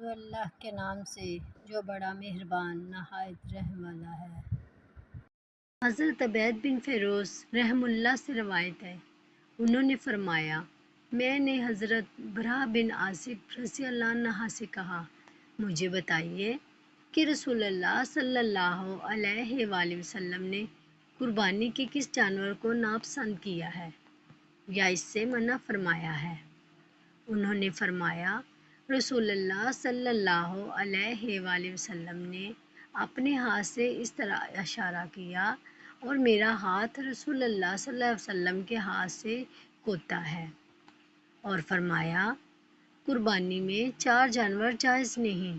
شروع اللہ کے نام سے جو بڑا مہربان نہایت رحم والا ہے۔ حضرت عبید بن فیروز رحم اللہ سے روایت ہے، انہوں نے فرمایا، میں نے حضرت برا بن عازب رضی اللہ عنہ سے کہا، مجھے بتائیے کہ رسول اللہ صلی اللہ علیہ وآلہ وسلم نے قربانی کے کس جانور کو ناپسند کیا ہے یا اس سے منع فرمایا ہے؟ انہوں نے فرمایا، رسول اللہ صلی اللہ علیہ وآلہ وسلم نے اپنے ہاتھ سے اس طرح اشارہ کیا اور میرا ہاتھ رسول اللہ صلی اللہ علیہ وسلم کے ہاتھ سے کوتا ہے، اور فرمایا، قربانی میں 4 جانور جائز نہیں،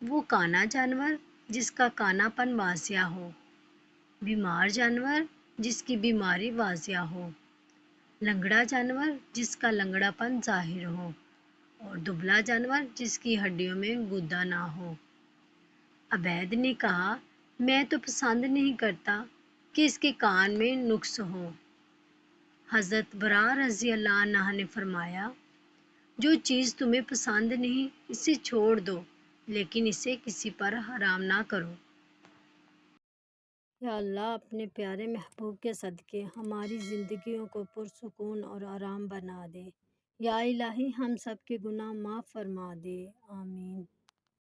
وہ کانا جانور جس کا کانا پن واضح ہو، بیمار جانور جس کی بیماری واضح ہو، لنگڑا جانور جس کا لنگڑا پن ظاہر ہو، اور دبلا جانور جس کی ہڈیوں میں گدا نہ ہو۔ عبید نے کہا، میں تو پسند نہیں کرتا کہ اس کے کان میں نقص ہو۔ حضرت برا رضی اللہ عنہ نے فرمایا، جو چیز تمہیں پسند نہیں اسے چھوڑ دو، لیکن اسے کسی پر حرام نہ کرو۔ یا اللہ، اپنے پیارے محبوب کے صدقے ہماری زندگیوں کو پرسکون اور آرام بنا دے۔ یا الہی، ہم سب کے گناہ معاف فرما دے، آمین۔